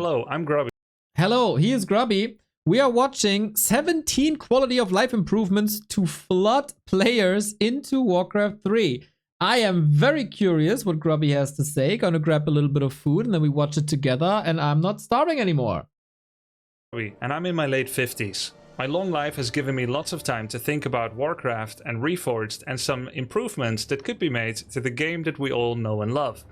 Hello, I'm Grubby. Hello, he is Grubby. We are watching 17 quality of life improvements to flood players into Warcraft 3. I am very curious what Grubby has to say. Gonna grab a little bit of food and then we watch it together, and I'm not starving anymore. And I'm in my late 50s. My long life has given me lots of time to think about Warcraft and Reforged and some improvements that could be made to the game that we all know and love.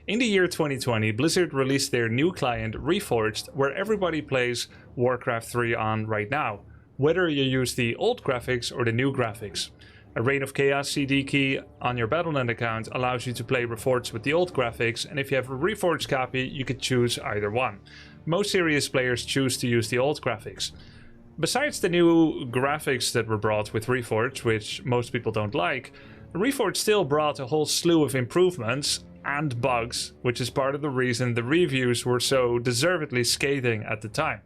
In the year 2020, Blizzard released their new client Reforged, where everybody plays Warcraft 3 on right now, whether you use the old graphics or the new graphics. A Reign of Chaos CD key on your Battle.net account allows you to play Reforged with the old graphics, and if you have a Reforged copy, you could choose either one. Most serious players choose to use the old graphics. Besides the new graphics that were brought with Reforged, which most people don't like, Reforged still brought a whole slew of improvements and bugs, which is part of the reason the reviews were so deservedly scathing at the time.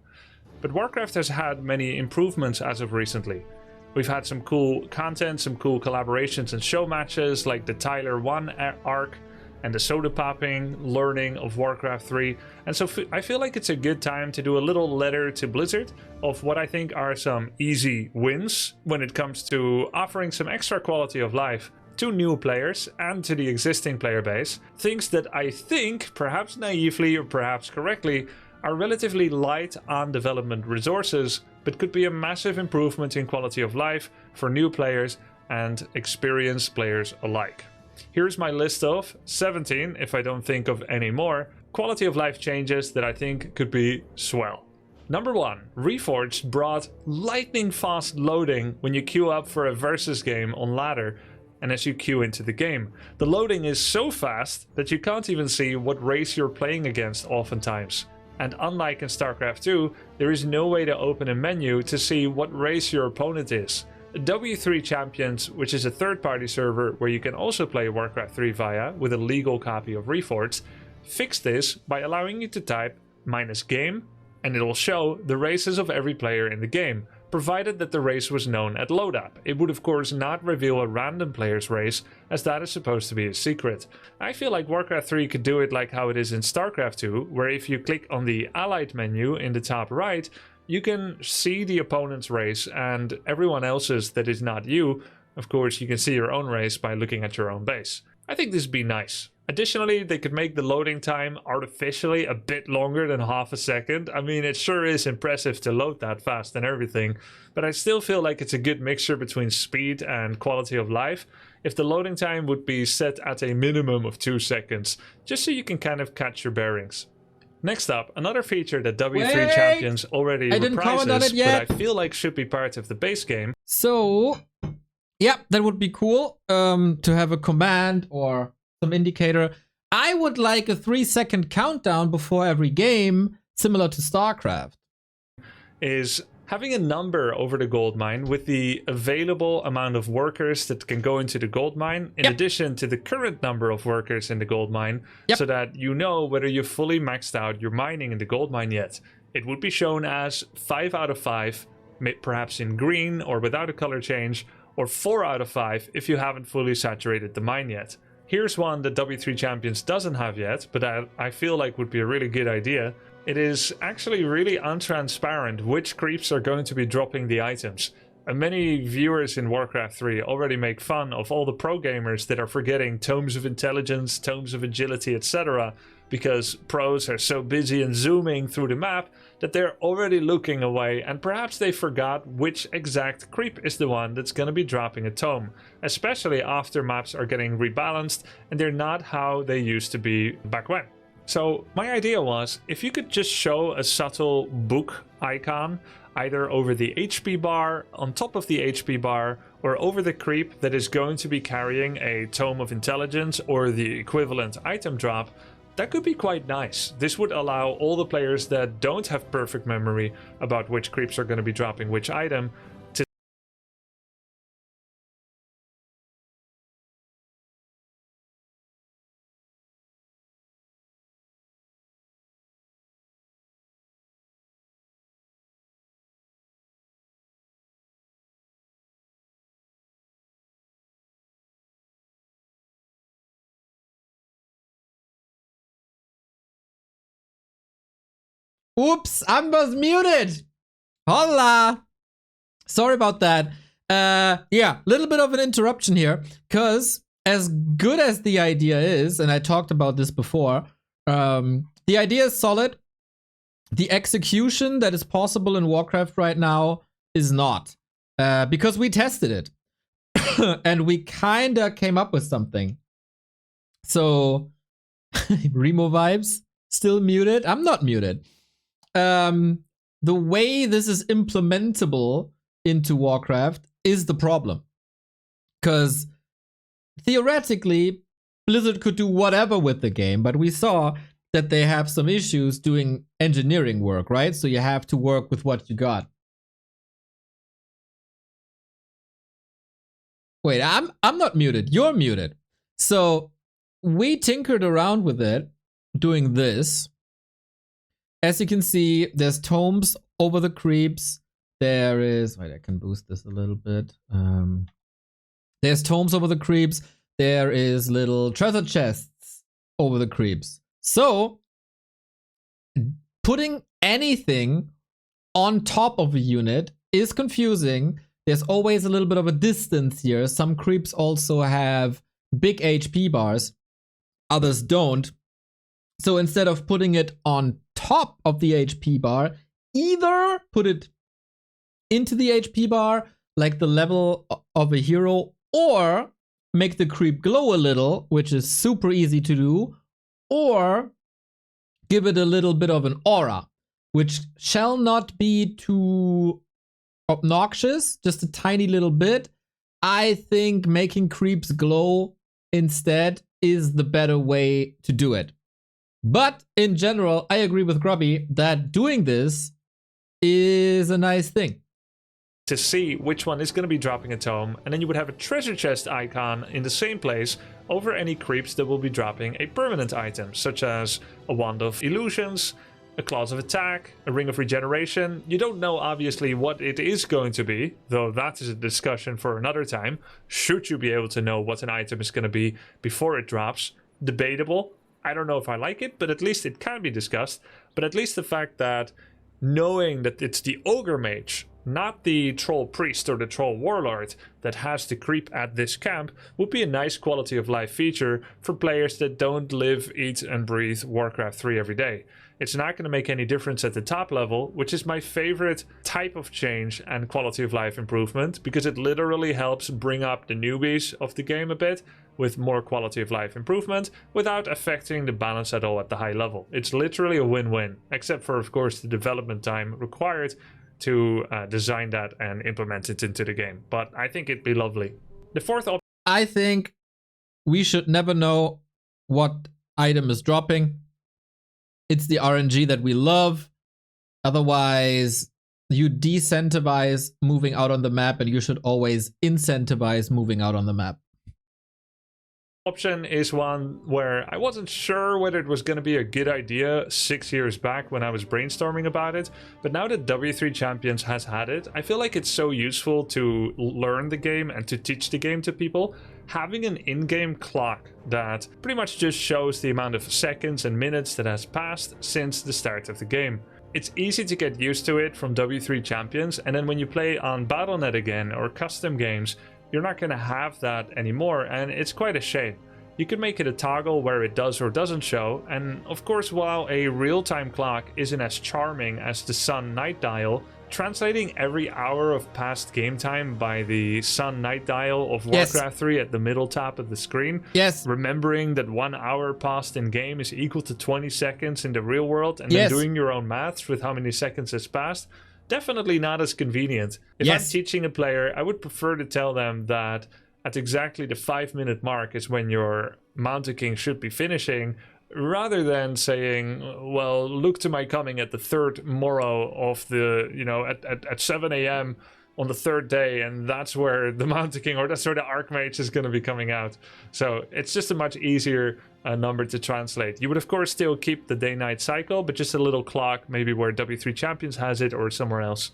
But Warcraft has had many improvements as of recently. We've had some cool content, some cool collaborations and show matches like the Tyler 1 arc and the soda popping learning of Warcraft 3. And so I feel like it's a good time to do a little letter to Blizzard of what I think are some easy wins when it comes to offering some extra quality of life to new players and to the existing player base. Things that I think, perhaps naively or perhaps correctly, are relatively light on development resources, but could be a massive improvement in quality of life for new players and experienced players alike. Here's my list of 17, if I don't think of any more, quality of life changes that I think could be swell. Number 1, Reforged brought lightning fast loading when you queue up for a versus game on ladder and as you queue into the game. The loading is so fast that you can't even see what race you're playing against oftentimes. And unlike in StarCraft 2, there is no way to open a menu to see what race your opponent is. W3 Champions, which is a third-party server where you can also play Warcraft 3 via with a legal copy of Reforged, fixed this by allowing you to type -game and it'll show the races of every player in the game, provided that the race was known at load up. It would of course not reveal a random player's race, as that is supposed to be a secret. I feel like Warcraft 3 could do it like how it is in StarCraft 2, where if you click on the Allied menu in the top right, you can see the opponent's race and everyone else's that is not you. Of course, you can see your own race by looking at your own base. I think this would be nice. Additionally, they could make the loading time artificially a bit longer than half a second. I mean, it sure is impressive to load that fast and everything, but I still feel like it's a good mixture between speed and quality of life if the loading time would be set at a minimum of 2 seconds, just so you can kind of catch your bearings. Next up, another feature that W3 Champions already reprises, but I feel like should be part of the base game. So, yeah, that would be cool to have a command or some indicator. I would like a 3-second countdown before every game, similar to StarCraft. Is having a number over the gold mine with the available amount of workers that can go into the gold mine, in addition to the current number of workers in the gold mine, so that you know whether you've fully maxed out your mining in the gold mine yet. It would be shown as 5 out of 5, perhaps in green or without a color change, or 4 out of 5 if you haven't fully saturated the mine yet. Here's one that W3 Champions doesn't have yet, but I feel like would be a really good idea. It is actually really untransparent which creeps are going to be dropping the items. And many viewers in Warcraft 3 already make fun of all the pro gamers that are forgetting tomes of intelligence, tomes of agility, etc. because pros are so busy and zooming through the map that they're already looking away, and perhaps they forgot which exact creep is the one that's going to be dropping a tome, especially after maps are getting rebalanced and they're not how they used to be back when. So my idea was, if you could just show a subtle book icon either over the HP bar, on top of the HP bar, or over the creep that is going to be carrying a tome of intelligence or the equivalent item drop, that could be quite nice. This would allow all the players that don't have perfect memory about which creeps are going to be dropping which item to Oops, I was muted. Hola. Sorry about that. Yeah, little bit of an interruption here, because as good as the idea is, and I talked about this before, the idea is solid. The execution that is possible in Warcraft right now is not, because we tested it and we kinda came up with something. So, Remo vibes still muted. I'm not muted. The way this is implementable into Warcraft is the problem. Because theoretically, Blizzard could do whatever with the game, but we saw that they have some issues doing engineering work, right? So you have to work with what you got. Wait, I'm not muted. You're muted. So we tinkered around with it, doing this. As you can see, there's tomes over the creeps. There is, wait, I can boost this a little bit. There's tomes over the creeps. There is little treasure chests over the creeps. So, putting anything on top of a unit is confusing. There's always a little bit of a distance here. Some creeps also have big HP bars. Others don't. So instead of putting it on top of the HP bar, either put it into the HP bar, like the level of a hero, or make the creep glow a little, which is super easy to do, or give it a little bit of an aura, which shall not be too obnoxious, just a tiny little bit. I think making creeps glow instead is the better way to do it. But in general, I agree with Grubby that doing this is a nice thing. To see which one is going to be dropping a tome, and then you would have a treasure chest icon in the same place over any creeps that will be dropping a permanent item, such as a Wand of Illusions, a Claws of Attack, a Ring of Regeneration. You don't know obviously what it is going to be, though that is a discussion for another time. Should you be able to know what an item is going to be before it drops? Debatable. I don't know if I like it, but at least it can be discussed. But at least the fact that knowing that it's the Ogre Mage, not the Troll Priest or the Troll Warlord, that has to creep at this camp would be a nice quality of life feature for players that don't live, eat and breathe Warcraft 3 every day. It's not going to make any difference at the top level, which is my favorite type of change and quality of life improvement, because it literally helps bring up the newbies of the game a bit with more quality of life improvement without affecting the balance at all at the high level. It's literally a win-win, except for, of course, the development time required to design that and implement it into the game. But I think it'd be lovely. The fourth option, I think we should never know what item is dropping. It's the RNG that we love. Otherwise, you decentivize moving out on the map, and you should always incentivize moving out on the map. option is one where I wasn't sure whether it was going to be a good idea 6 years back when I was brainstorming about it, but now that W3 Champions has had it, I feel like it's so useful to learn the game and to teach the game to people. Having an in-game clock that pretty much just shows the amount of seconds and minutes that has passed since the start of the game. It's easy to get used to it from W3 Champions, and then when you play on Battle.net again or custom games, you're not going to have that anymore, and it's quite a shame. You can make it a toggle where it does or doesn't show, and of course, while a real-time clock isn't as charming as the sun-night dial, translating every hour of past game time by the sun-night dial of Warcraft 3 at the middle top of the screen, remembering that 1 hour passed in game is equal to 20 seconds in the real world, and then doing your own maths with how many seconds has passed, definitely not as convenient. If I'm teaching a player, I would prefer to tell them that at exactly the 5-minute mark is when your Mountain King should be finishing, rather than saying, well, look to my coming at the third morrow of the, at 7 a.m. on the third day, and that's where the Mountain King or that's where the Archmage is going to be coming out. So it's just a much easier number to translate. You would of course still keep the day-night cycle, but just a little clock, maybe where W3 Champions has it or somewhere else.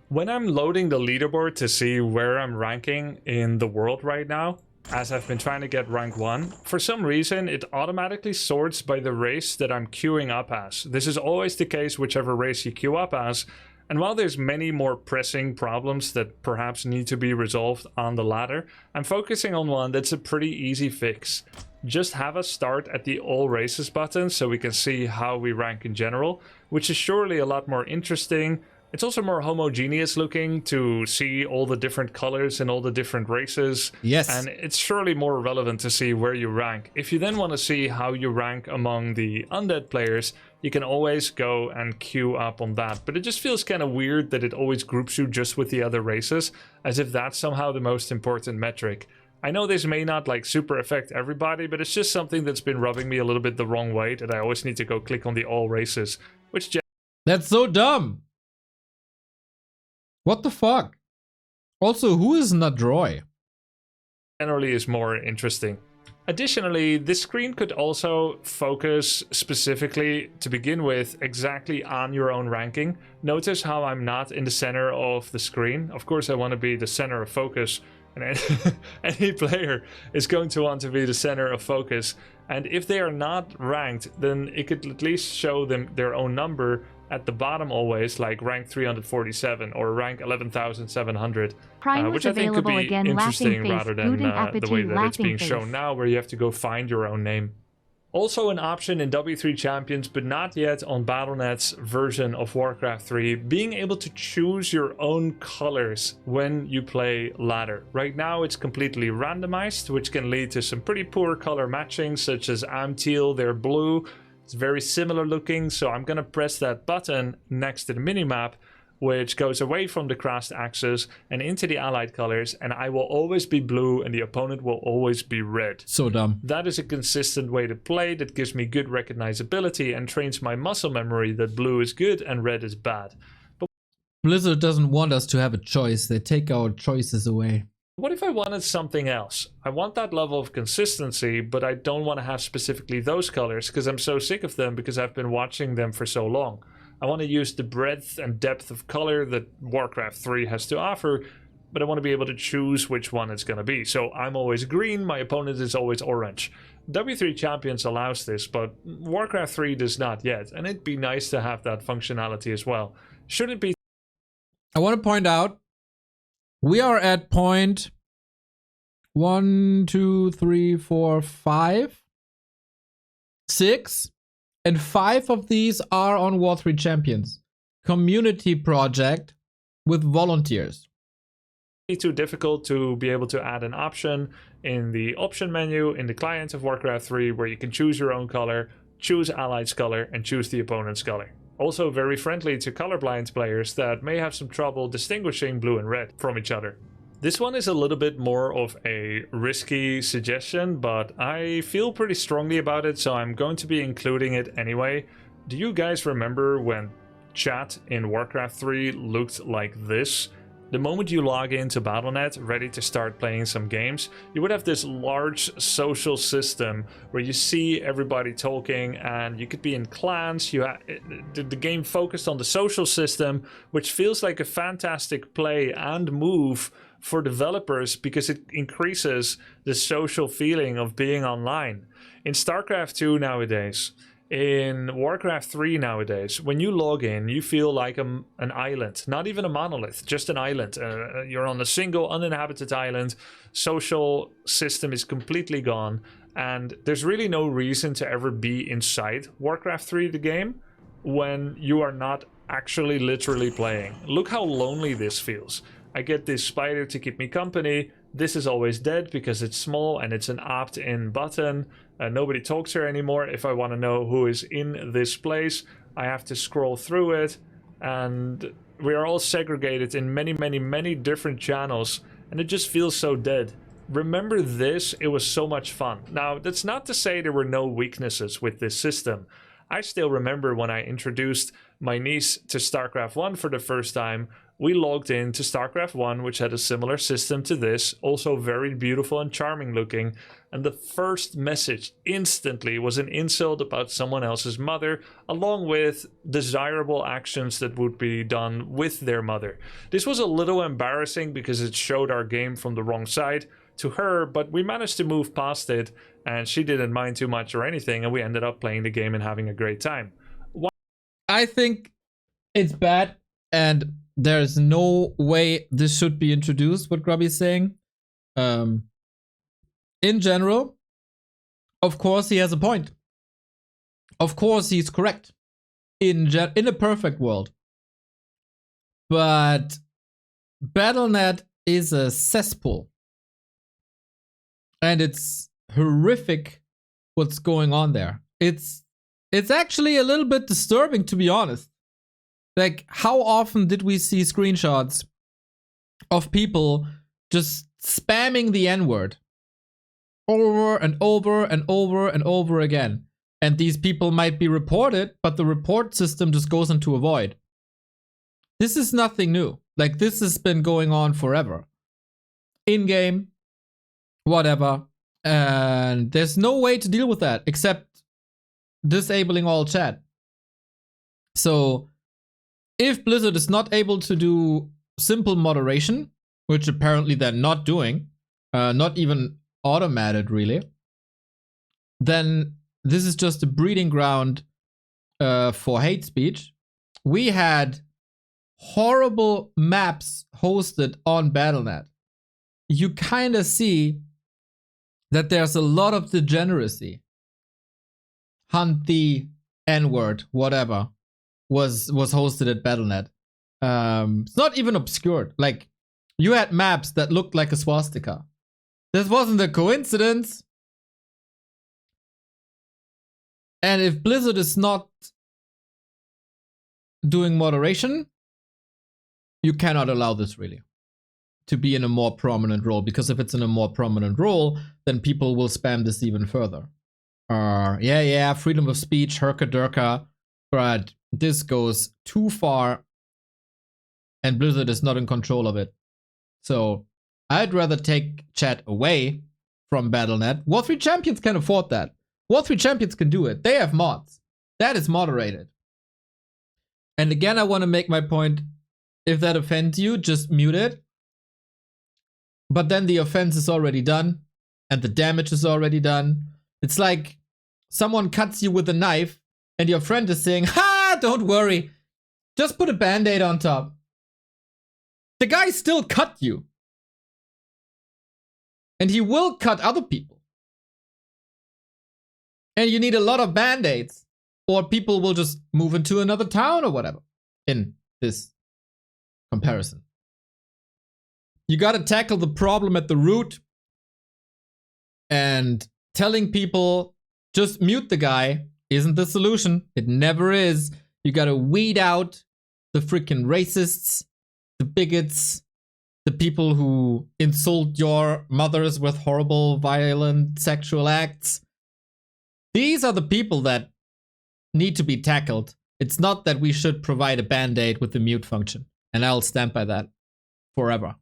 When I'm loading the leaderboard to see where I'm ranking in the world right now, as I've been trying to get rank 1. For some reason, it automatically sorts by the race that I'm queuing up as. This is always the case whichever race you queue up as. And while there's many more pressing problems that perhaps need to be resolved on the ladder, I'm focusing on one that's a pretty easy fix. Just have us start at the all races button so we can see how we rank in general, which is surely a lot more interesting. It's also more homogeneous looking to see all the different colors and all the different races. Yes. And it's surely more relevant to see where you rank. If you then want to see how you rank among the undead players, you can always go and queue up on that. But it just feels kind of weird that it always groups you just with the other races, as if that's somehow the most important metric. I know this may not like super affect everybody, but it's just something that's been rubbing me a little bit the wrong way, that I always need to go click on the all races, which That's so dumb. What the fuck? Also, who is Nadroy? generally is more interesting. Additionally, this screen could also focus specifically, to begin with, exactly on your own ranking. Notice how I'm not in the center of the screen. Of course, I want to be the center of focus, and any player is going to want to be the center of focus. And if they are not ranked, then it could at least show them their own number at the bottom always, like rank 347 or rank 11,700, which I think could be interesting rather than the way that it's being shown now, where you have to go find your own name. Also an option in W3 Champions, but not yet on Battle.net's version of Warcraft 3, being able to choose your own colors when you play ladder. Right now it's completely randomized, which can lead to some pretty poor color matching, such as I'm teal, they're blue. It's very similar looking, so I'm gonna press that button next to the minimap, which goes away from the crossed axis and into the allied colors, and I will always be blue and the opponent will always be red. So dumb. That is a consistent way to play that gives me good recognizability and trains my muscle memory that blue is good and red is bad. But Blizzard doesn't want us to have a choice. They take our choices away. what if I wanted something else? I want that level of consistency, but I don't want to have specifically those colors because I'm so sick of them because I've been watching them for so long. I want to use the breadth and depth of color that Warcraft 3 has to offer, but I want to be able to choose which one it's going to be. So I'm always green, my opponent is always orange. W3 Champions allows this, but Warcraft 3 does not yet, and it'd be nice to have that functionality as well. Should it be... I want to point out, we are at point 1, 2, 3, 4, 5, 6, and 5 of these are on War 3 Champions. Community project with volunteers. too difficult to be able to add an option in the option menu in the client of Warcraft 3 where you can choose your own color, choose allied's color, and choose the opponent's color. Also very friendly to colorblind players that may have some trouble distinguishing blue and red from each other. This one is a little bit more of a risky suggestion, but I feel pretty strongly about it, so I'm going to be including it anyway. Do you guys remember when chat in Warcraft 3 looked like this? The moment you log into Battle.net, ready to start playing some games, you would have this large social system where you see everybody talking and you could be in clans. The game focused on the social system, which feels like a fantastic play and move for developers because it increases the social feeling of being online. In StarCraft 2 nowadays, in Warcraft 3 nowadays, when you log in, you feel like an island, not even a monolith, just an island. You're on a single uninhabited island, social system is completely gone, and there's really no reason to ever be inside Warcraft 3, the game, when you are not actually literally playing. Look how lonely this feels. I get this spider to keep me company. This is always dead because it's small and it's an opt-in button. Nobody talks here anymore. If I want to know who is in this place, I have to scroll through it. And we are all segregated in many different channels. And it just feels so dead. Remember this? It was so much fun. Now, that's not to say there were no weaknesses with this system. I still remember when I introduced my niece to StarCraft 1 for the first time, we logged in to StarCraft 1, which had a similar system to this, also very beautiful and charming looking, and the first message instantly was an insult about someone else's mother, along with desirable actions that would be done with their mother. This was a little embarrassing because it showed our game from the wrong side. to her, but we managed to move past it, and she didn't mind too much or anything, and we ended up playing the game and having a great time. I think it's bad, and there's no way this should be introduced, what Grubby's saying. In general, of course he has a point. Of course he's correct. In a perfect world. But Battle.net is a cesspool. And it's horrific what's going on there. It's actually a little bit disturbing, to be honest. Like, how often did we see screenshots of people just spamming the N-word over and over and over and over again? And these people might be reported, but the report system just goes into a void. This is nothing new. Like, this has been going on forever. In-game, whatever. And there's no way to deal with that except disabling all chat. So, if Blizzard is not able to do simple moderation, which apparently they're not doing, not even automated really, then this is just a breeding ground for hate speech. We had horrible maps hosted on Battle.net. You kind of see that there's a lot of degeneracy. Hunt the N-word, whatever, was hosted at Battle.net. It's not even obscured. Like, you had maps that looked like a swastika. This wasn't a coincidence. And if Blizzard is not doing moderation, you cannot allow this really to be in a more prominent role, because if it's in a more prominent role, then people will spam this even further. Yeah, freedom of speech, herka-durka, but this goes too far and Blizzard is not in control of it. So I'd rather take chat away from Battle.net. War3 Champions can afford that. War3 Champions can do it. They have mods. That is moderated. And again, I want to make my point. If that offends you, just mute it. But then the offense is already done. And the damage is already done. It's like someone cuts you with a knife and your friend is saying, "Ha, don't worry. Just put a band-aid on top." The guy still cut you. And he will cut other people. And you need a lot of band-aids, or people will just move into another town or whatever in this comparison. You gotta tackle the problem at the root, and telling people just mute the guy isn't the solution. It never is. You gotta weed out the freaking racists, the bigots, the people who insult your mothers with horrible, violent sexual acts. These are the people that need to be tackled. It's not that we should provide a band-aid with the mute function. And I'll stand by that forever.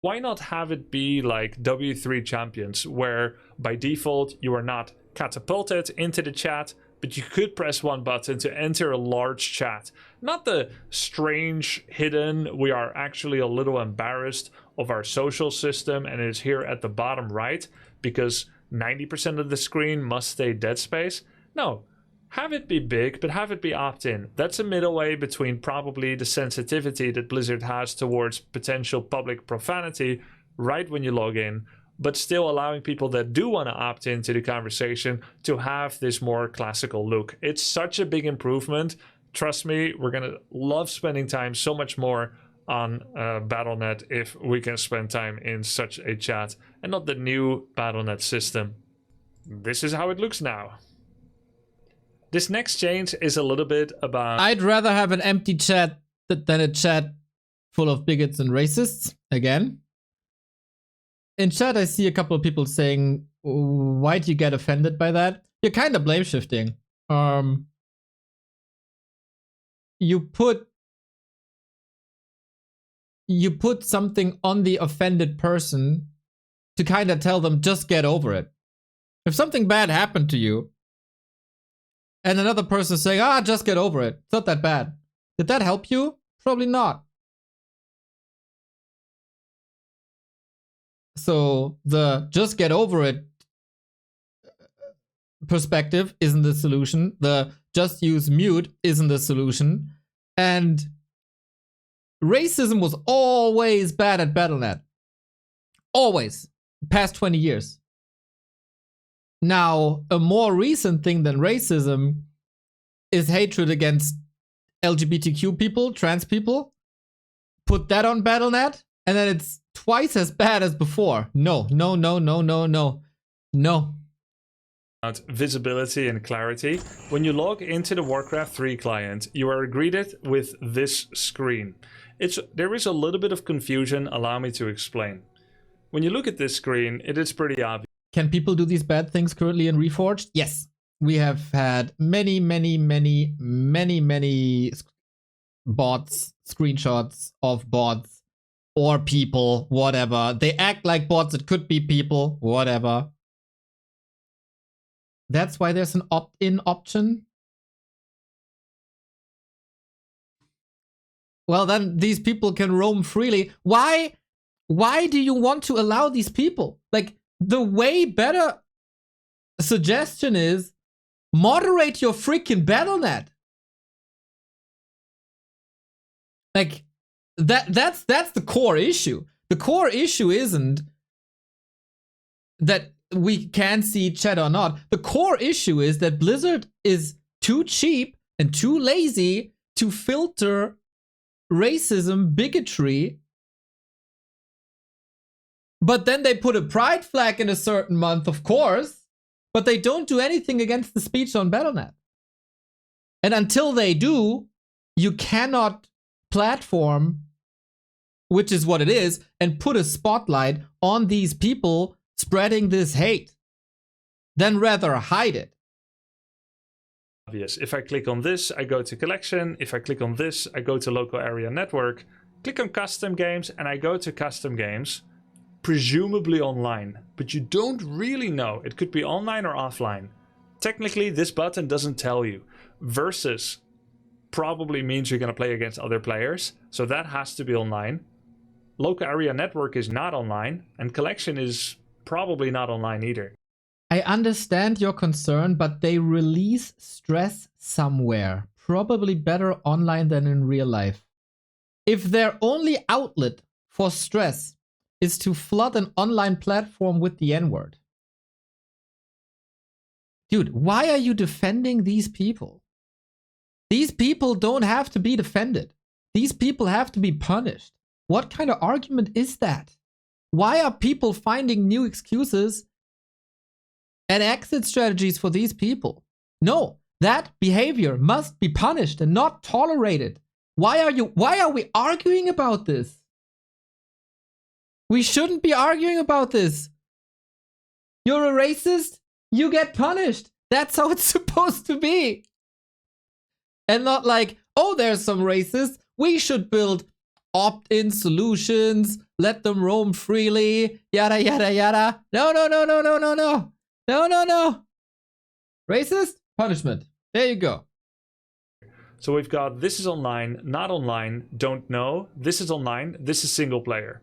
Why not have it be like W3 Champions, where by default you are not catapulted into the chat, but you could press one button to enter a large chat. Not the strange, hidden, we are actually a little embarrassed of our social system and it's here at the bottom right because 90% of the screen must stay dead space. No, have it be big, but have it be opt-in. That's a middle way between probably the sensitivity that Blizzard has towards potential public profanity right when you log in, but still allowing people that do want to opt into the conversation to have this more classical look. It's such a big improvement. Trust me, we're going to love spending time so much more on Battle.net if we can spend time in such a chat and not the new Battle.net system. This is how it looks now. This next change is a little bit about... I'd rather have an empty chat than a chat full of bigots and racists, again. In chat, I see a couple of people saying, why'd you get offended by that? You're kind of blame shifting. You put something on the offended person to kind of tell them, just get over it. If something bad happened to you, and another person saying, just get over it. It's not that bad. Did that help you? Probably not. So the just get over it perspective isn't the solution. The just use mute isn't the solution. And racism was always bad at Battle.net. Always. Past 20 years. Now, a more recent thing than racism is hatred against LGBTQ people, trans people. Put that on Battle.net, and then it's twice as bad as before. No. Visibility and clarity. When you log into the Warcraft 3 client, you are greeted with this screen. There is a little bit of confusion, allow me to explain. When you look at this screen, it is pretty obvious. Can people do these bad things currently in Reforged? Yes. We have had many bots, screenshots of bots or people, whatever. They act like bots, it could be people, whatever. That's why there's an opt-in option. Well, then these people can roam freely. Why do you want to allow these people? Like, the way better suggestion is moderate your freaking Battle.net. Like, that's the core issue. The core issue isn't that we can see chat or not. The core issue is that Blizzard is too cheap and too lazy to filter racism, bigotry. But then they put a pride flag in a certain month, of course, but they don't do anything against the speech on Battle.net. And until they do, you cannot platform, which is what it is, and put a spotlight on these people spreading this hate. Then rather hide it. Obvious. If I click on this, I go to collection. If I click on this, I go to local area network. Click on custom games and I go to custom games. Presumably online, but you don't really know. It could be online or offline. Technically, this button doesn't tell you. Versus probably means you're going to play against other players, so that has to be online. Local area network is not online, and collection is probably not online either. I understand your concern, but they release stress somewhere. Probably better online than in real life. If their only outlet for stress is to flood an online platform with the N-word. Dude, why are you defending these people? These people don't have to be defended. These people have to be punished. What kind of argument is that? Why are people finding new excuses and exit strategies for these people? No, that behavior must be punished and not tolerated. Why are we arguing about this? We shouldn't be arguing about this. You're a racist, you get punished. That's how it's supposed to be. And not like, oh, there's some racists. We should build opt-in solutions, let them roam freely, yada, yada, yada. No. Racist, punishment. There you go. So we've got this is online, not online, don't know. This is online, this is single player.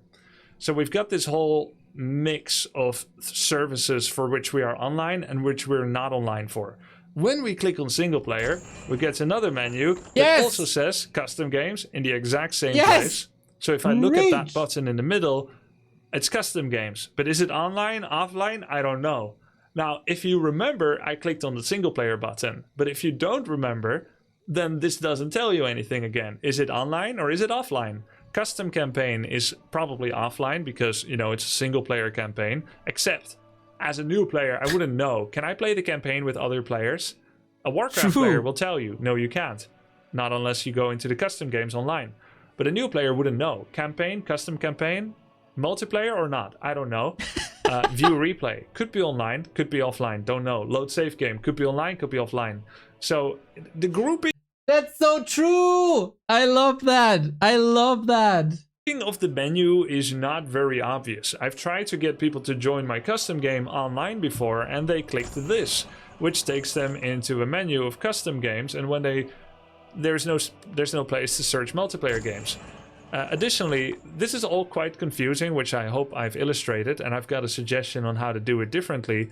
So we've got this whole mix of services for which we are online and which we're not online for. When we click on single player, we get another menu that also says custom games in the exact same place. So if I look at that button in the middle, it's custom games. But is it online, offline? I don't know. Now, if you remember, I clicked on the single player button. But if you don't remember, then this doesn't tell you anything again. Is it online or is it offline? Custom campaign is probably offline because, you know, it's a single player campaign, except as a new player, I wouldn't know. Can I play the campaign with other players? A Warcraft player will tell you, no, you can't. Not unless you go into the custom games online. But a new player wouldn't know. Campaign, custom campaign, multiplayer or not? I don't know. View replay. Could be online, could be offline. Don't know. Load save game. Could be online, could be offline. So the grouping... That's so true! I love that. I love that. Of the menu is not very obvious. I've tried to get people to join my custom game online before and they clicked this, which takes them into a menu of custom games, and when there's no place to search multiplayer games. Additionally, this is all quite confusing, which I hope I've illustrated, and I've got a suggestion on how to do it differently.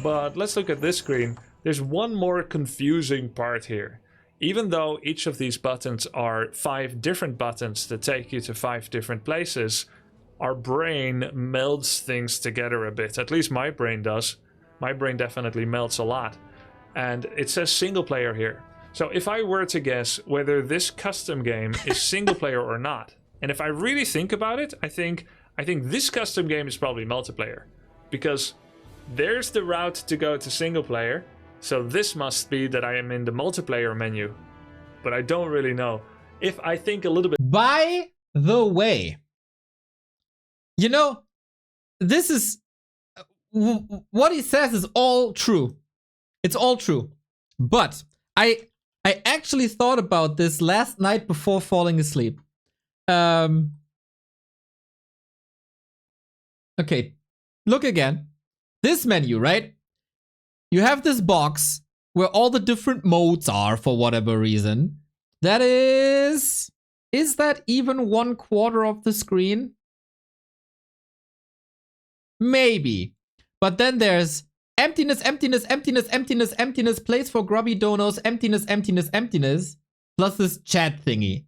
But let's look at this screen. There's one more confusing part here. Even though each of these buttons are 5 different buttons that take you to 5 different places, our brain melds things together a bit. At least my brain does. My brain definitely melts a lot. And it says single player here. So if I were to guess whether this custom game is single player or not, and if I really think about it, I think this custom game is probably multiplayer. Because there's the route to go to single player. So this must be that I am in the multiplayer menu. But I don't really know. If I think a little bit... By the way, you know, this is... what he says is all true. It's all true. But I actually thought about this last night before falling asleep. Okay, look again. This menu, right? You have this box where all the different modes are for whatever reason. That is that even 1/4 of the screen? Maybe. But then there's emptiness, emptiness, emptiness, emptiness, emptiness, place for grubby donos, emptiness, emptiness, emptiness, plus this chat thingy.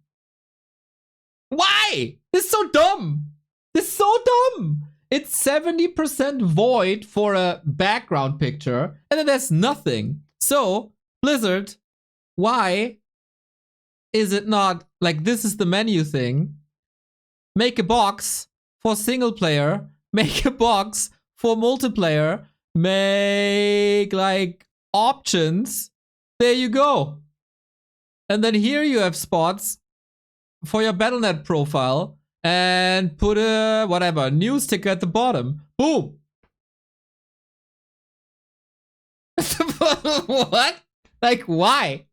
Why? This is so dumb. This is so dumb. It's 70% void for a background picture, and then there's nothing. So, Blizzard, why is it not like this is the menu thing? Make a box for single player, make a box for multiplayer, make like options. There you go. And then here you have spots for your Battle.net profile and put a whatever news ticker at the bottom. Boom. What? Like why?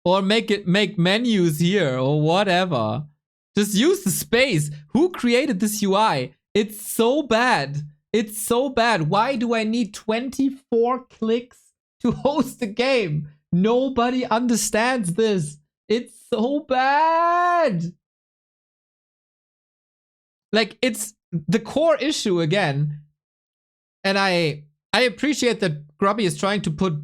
Or make menus here or whatever. Just use the space. Who created this UI? It's so bad. It's so bad. Why do I need 24 clicks to host a game? Nobody understands this. It's so bad. Like, it's the core issue again. And I appreciate that Grubby is trying to put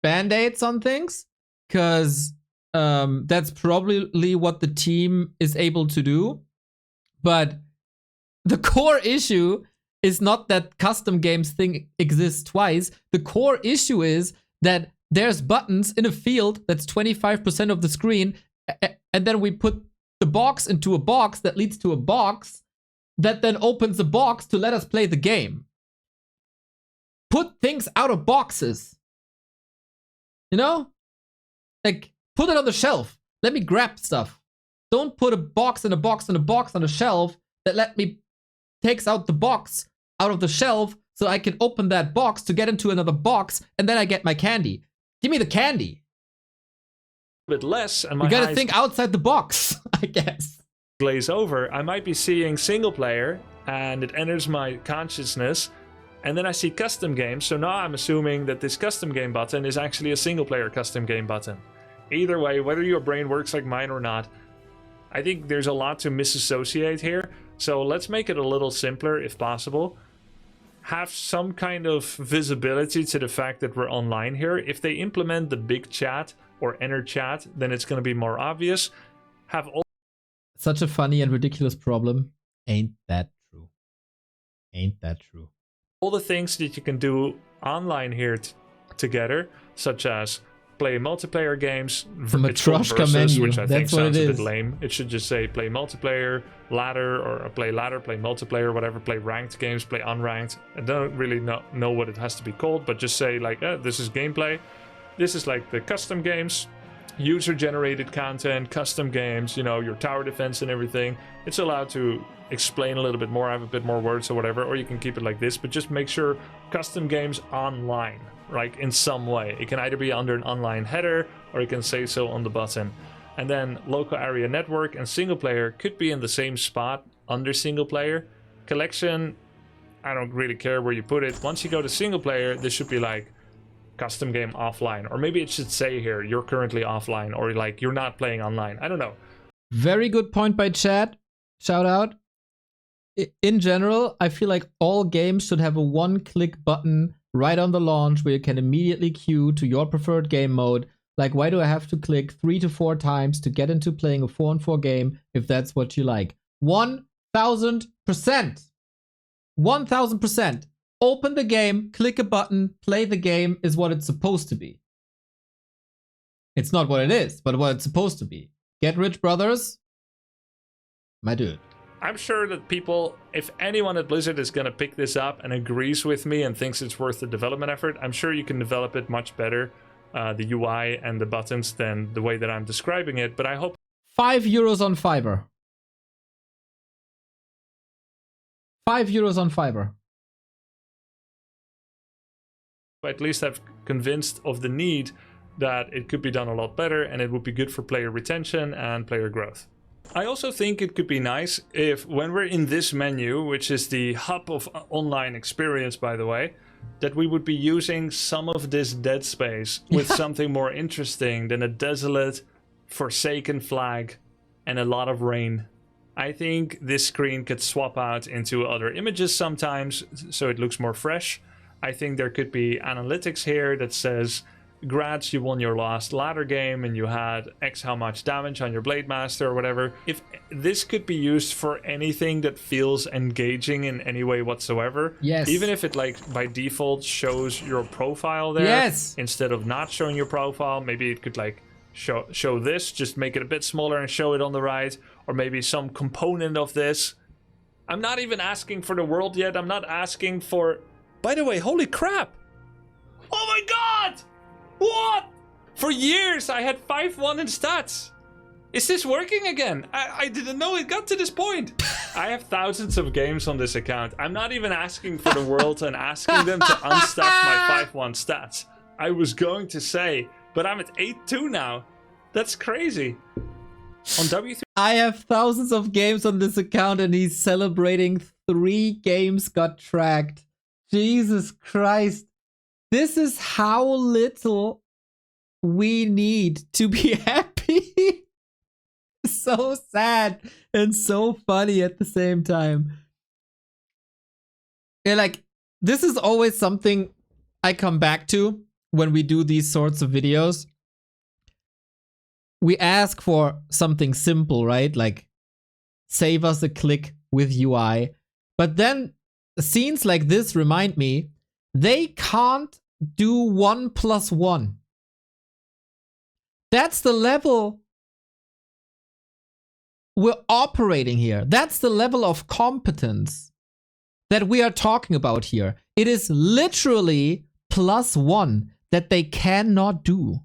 band-aids on things, because that's probably what the team is able to do. But the core issue is not that custom games thing exists twice. The core issue is that there's buttons in a field that's 25% of the screen, and then we put the box into a box that leads to a box that then opens a box to let us play the game. Put things out of boxes. You know? Like, put it on the shelf. Let me grab stuff. Don't put a box and a box and a box on a shelf that takes out the box out of the shelf so I can open that box to get into another box, and then I get my candy. Give me the candy. Bit less, and you gotta think outside the box, I guess. Glaze over, I might be seeing single player and it enters my consciousness, and then I see custom games, so now I'm assuming that this custom game button is actually a single player custom game button. Either way, whether your brain works like mine or not, I think there's a lot to misassociate here, so let's make it a little simpler if possible. Have some kind of visibility to the fact that we're online here. If they implement the big chat or enter chat, then it's going to be more obvious. Have all such a funny and ridiculous problem. Ain't that true? Ain't that true? All the things that you can do online here together, such as play multiplayer games, the Matryoshka menu, which I think sounds a bit is. lame. It should just say play multiplayer, ladder, or play ladder, play multiplayer, whatever, play ranked games, play unranked. I don't really know what it has to be called, but just say like, this is gameplay. This is like the custom games, user-generated content, custom games, you know, your tower defense and everything. It's allowed to explain a little bit more, have a bit more words or whatever, or you can keep it like this, but just make sure custom games online, like in some way. It can either be under an online header, or you can say so on the button. And then local area network and single player could be in the same spot under single player. Collection, I don't really care where you put it. Once you go to single player, this should be like custom game offline, or maybe it should say here you're currently offline, or like you're not playing online. I don't know. Very good point by Chad. Shout out. In general, I feel like all games should have a one-click button right on the launch where you can immediately queue to your preferred game mode. Like, why do I have to click 3 to 4 times to get into playing a 4-on-4 game if that's what you like? 1000%. 1000%. Open the game, click a button, play the game is what it's supposed to be. It's not what it is, but what it's supposed to be. Get rich, brothers. My dude. I'm sure that people, if anyone at Blizzard is going to pick this up and agrees with me and thinks it's worth the development effort, I'm sure you can develop it much better, the UI and the buttons, than the way that I'm describing it. But I hope €5 on Fiverr. €5 on Fiverr. at least I've convinced of the need that it could be done a lot better and it would be good for player retention and player growth. I also think it could be nice if, when we're in this menu, which is the hub of online experience, by the way, that we would be using some of this dead space with something more interesting than a desolate, forsaken flag and a lot of rain. I think this screen could swap out into other images sometimes, so it looks more fresh. I think there could be analytics here that says, Grats, you won your last ladder game and you had X how much damage on your Blade Master or whatever. If this could be used for anything that feels engaging in any way whatsoever. Yes. Even if it like by default shows your profile there. Yes. Instead of not showing your profile, maybe it could like show this, just make it a bit smaller and show it on the right. Or maybe some component of this. I'm not even asking for the world yet. I'm not asking for... By the way, holy crap! Oh my god! What? For years I had 5-1 in stats. Is this working again? I didn't know it got to this point. I have thousands of games on this account. I'm not even asking for the world and asking them to unstack my 5-1 stats. I was going to say, but I'm at 8-2 now. That's crazy. On W3... I have thousands of games on this account and he's celebrating 3 games got tracked. Jesus Christ. This is how little we need to be happy. So sad and so funny at the same time. Yeah, like, this is always something I come back to when we do these sorts of videos. We ask for something simple, right? Like, save us a click with UI. But then scenes like this remind me, they can't do 1 + 1. That's the level we're operating here. That's the level of competence that we are talking about here. It is literally +1 that they cannot do.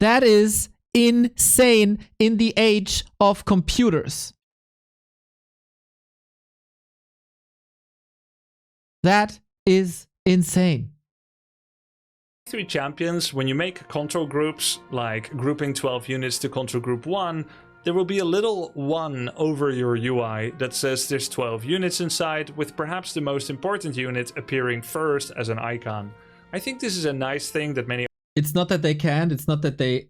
That is insane in the age of computers. That is insane. 3 champions, when you make control groups, like grouping 12 units to control group 1, there will be a little 1 over your UI that says there's 12 units inside, with perhaps the most important unit appearing first as an icon. I think this is a nice thing that many... It's not that they can't, it's not that they...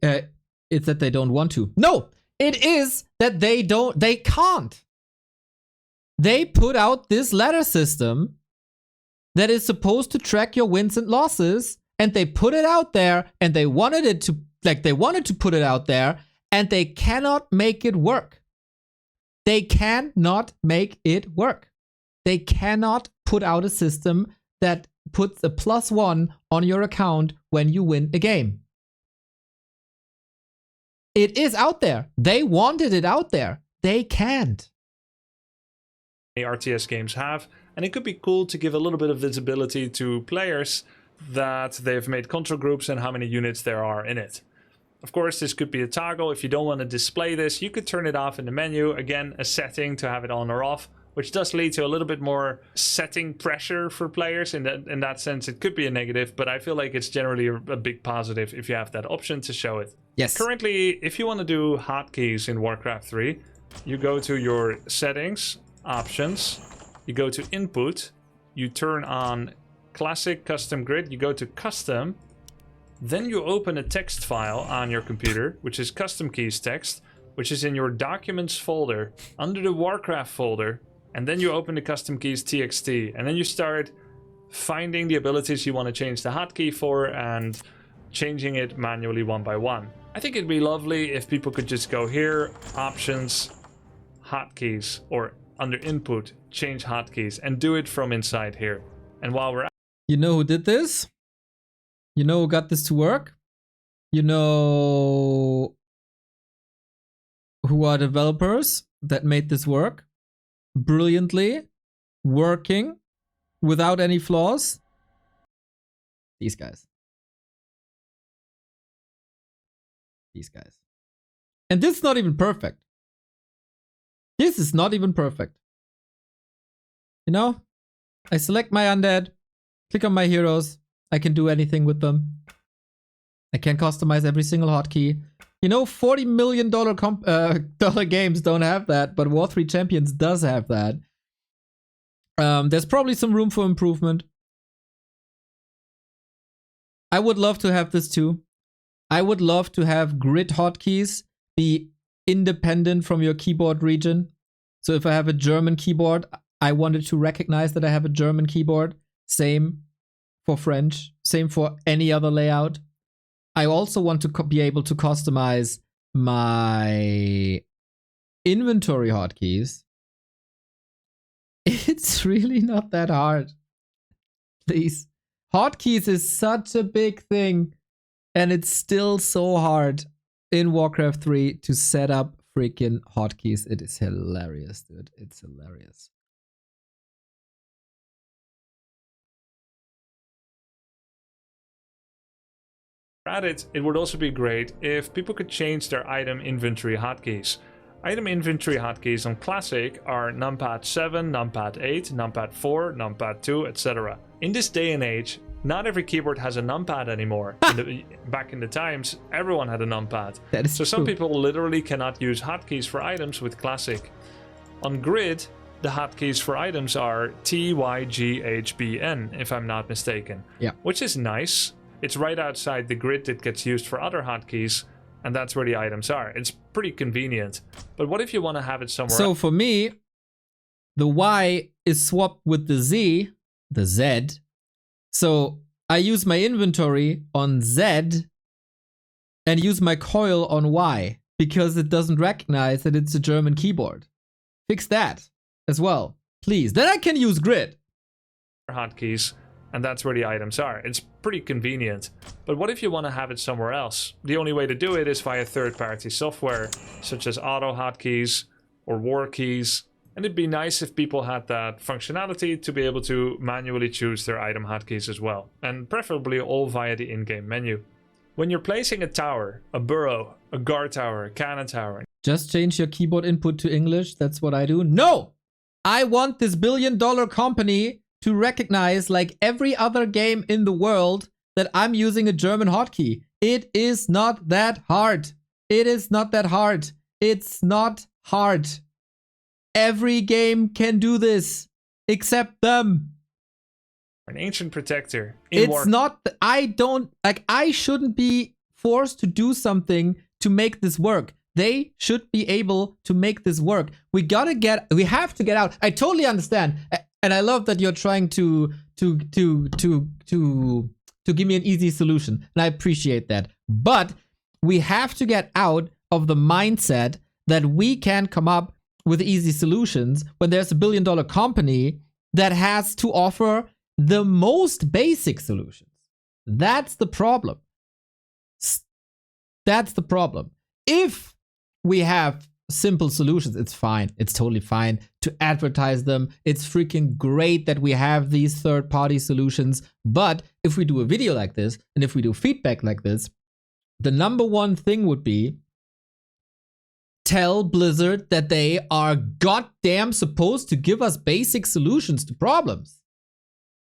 it's that they don't want to. No! It is that they can't! They put out this ladder system that is supposed to track your wins and losses, and they put it out there, and they wanted to put it out there, and they cannot make it work. They cannot make it work. They cannot put out a system that puts a +1 on your account when you win a game. It is out there. They wanted it out there. They can't. RTS games have, and it could be cool to give a little bit of visibility to players that they've made control groups and how many units there are in it. Of course, this could be a toggle. If you don't want to display this, you could turn it off in the menu. Again, a setting to have it on or off, which does lead to a little bit more setting pressure for players. In that sense, it could be a negative, but I feel like it's generally a big positive if you have that option to show it. Yes. Currently, if you want to do hotkeys in Warcraft 3, you go to your settings, options, you go to input, you turn on classic custom grid, you go to custom, then you open a text file on your computer, which is custom keys text. which is in your Documents folder, under the Warcraft folder, and then you open the custom keys txt, and then you start finding the abilities you want to change the hotkey for and changing it manually one by one. I think it'd be lovely if people could just go here, options, hotkeys, or under input, change hotkeys, and do it from inside here. And while we're at You know who did this? You know who got this to work? You know who are developers that made this work brilliantly, working without any flaws? These guys. These guys. And this is not even perfect. This is not even perfect. You know, I select my undead, click on my heroes. I can do anything with them. I can customize every single hotkey. You know, $40 million dollar games don't have that, but War 3 Champions does have that. There's probably some room for improvement. I would love to have this too. I would love to have grid hotkeys be independent from your keyboard region. So if I have a German keyboard, I wanted to recognize that I have a German keyboard. Same for French. Same for any other layout. I also want to be able to customize my inventory hotkeys. It's really not that hard. Please. Hotkeys is such a big thing. And it's still so hard in Warcraft 3 to set up freaking hotkeys. It is hilarious, dude. It's hilarious. at it, it would also be great if people could change their item inventory hotkeys. Item inventory hotkeys on Classic are numpad 7, numpad 8, numpad 4, numpad 2, etc. In this day and age, not every keyboard has a numpad anymore. Back in the times, everyone had a numpad. That is so true. some people literally cannot use hotkeys for items with Classic. On Grid, the hotkeys for items are T, Y, G, H, B, N, if I'm not mistaken. Yeah. Which is nice. It's right outside the grid that gets used for other hotkeys, and that's where the items are. It's pretty convenient. But what if you want to have it somewhere So else? for me, the Y is swapped with the Z, the Z. So I use my inventory on Z and use my coil on Y because it doesn't recognize that it's a German keyboard. Fix that as well, please. Then I can use grid. Hotkeys, and that's where the items are. It's pretty convenient. But what if you want to have it somewhere else? The only way to do it is via third-party software, such as auto hotkeys or war keys. And it'd be nice if people had that functionality to be able to manually choose their item hotkeys as well, and preferably all via the in-game menu. When you're placing a tower, a burrow, a guard tower, a cannon tower... Just change your keyboard input to English. That's what I do. No! I want this billion-dollar company to recognize, like every other game in the world, that I'm using a German hotkey. It is not that hard. It is not that hard. It's not hard. Every game can do this, except them. An ancient protector. It's not, I shouldn't be forced to do something to make this work. They should be able to make this work. We have to get out. I totally understand. And I love that you're trying to give me an easy solution. And I appreciate that. But we have to get out of the mindset that we can come up with easy solutions when there's a billion-dollar company that has to offer the most basic solutions. That's the problem. That's the problem. If we have simple solutions, it's fine. It's totally fine to advertise them. It's freaking great that we have these third-party solutions. But if we do a video like this, and if we do feedback like this, the number one thing would be tell Blizzard that they are goddamn supposed to give us basic solutions to problems.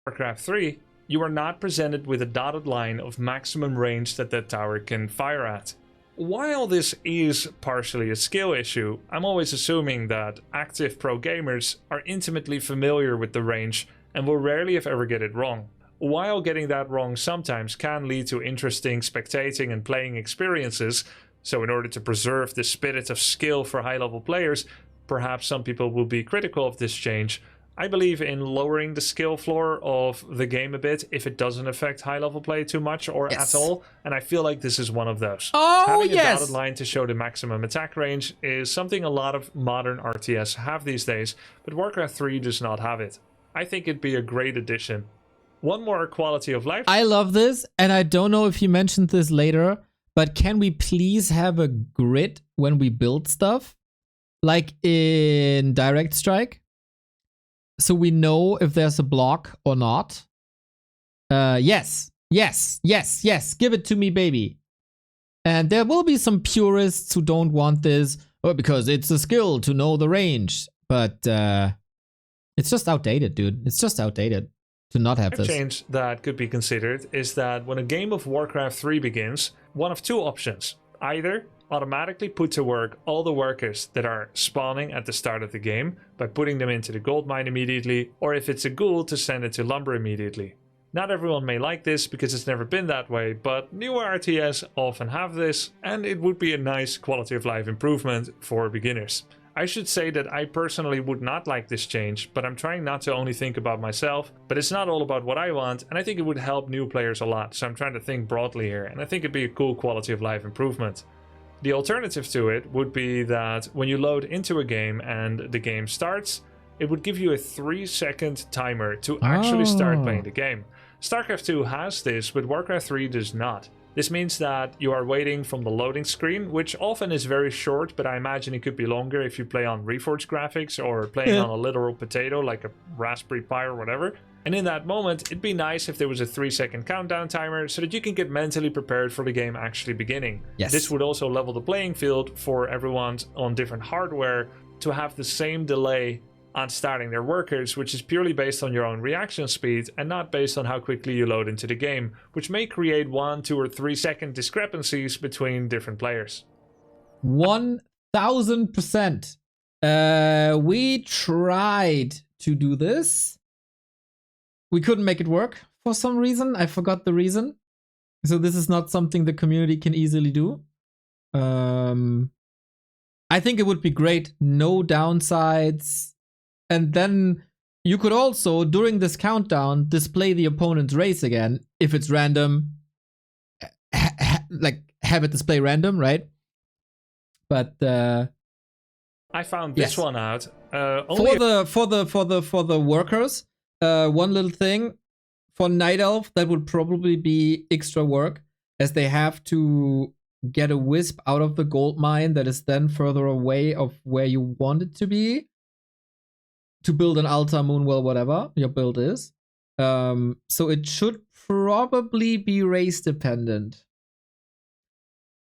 Warcraft 3, you are not presented with a dotted line of maximum range that tower can fire at. While this is partially a skill issue, I'm always assuming that active pro gamers are intimately familiar with the range and will rarely if ever get it wrong. While getting that wrong sometimes can lead to interesting spectating and playing experiences, So in order to preserve the spirit of skill for high-level players, perhaps some people will be critical of this change. I believe in lowering the skill floor of the game a bit if it doesn't affect high-level play too much or at all, and I feel like this is one of those. Having a dotted line to show the maximum attack range is something a lot of modern RTS have these days, but Warcraft 3 does not have it. I think it'd be a great addition. One more quality of life. I love this, and I don't know if you mentioned this later, but can we please have a grid when we build stuff? Like in Direct Strike? So we know if there's a block or not. Yes. Give it to me, baby. And there will be some purists who don't want this, because it's a skill to know the range. But it's just outdated, dude. It's just outdated to not have this. A change that could be considered is that when a game of Warcraft 3 begins, one of two options. Either automatically put to work all the workers that are spawning at the start of the game by putting them into the gold mine immediately, or if it's a ghoul, to send it to lumber immediately. Not everyone may like this because it's never been that way, but newer RTS often have this, and it would be a nice quality of life improvement for beginners. I should say that I personally would not like this change, but I'm trying not to only think about myself, but it's not all about what I want, and I think it would help new players a lot, so I'm trying to think broadly here, and I think it'd be a cool quality of life improvement. The alternative to it would be that when you load into a game and the game starts, it would give you a 3-second timer to actually start playing the game. StarCraft 2 has this, but Warcraft 3 does not. This means that you are waiting from the loading screen, which often is very short, but I imagine it could be longer if you play on Reforged graphics or playing on a literal potato like a Raspberry Pi or whatever. And in that moment, it'd be nice if there was a 3-second countdown timer so that you can get mentally prepared for the game actually beginning. Yes. This would also level the playing field for everyone on different hardware to have the same delay on starting their workers, which is purely based on your own reaction speed and not based on how quickly you load into the game, which may create 1, 2, or 3 second discrepancies between different players. 1000%. We tried to do this. We couldn't make it work for some reason. I forgot the reason. So this is not something the community can easily do. I think it would be great. No downsides. And then you could also, during this countdown, display the opponent's race again. If it's random, like have it display random, right? But I found this one out. For the workers, one little thing for Night Elf that would probably be extra work, as they have to get a wisp out of the gold mine that is then further away of where you want it to be to build an altar, moonwell, whatever your build is. So it should probably be race dependent.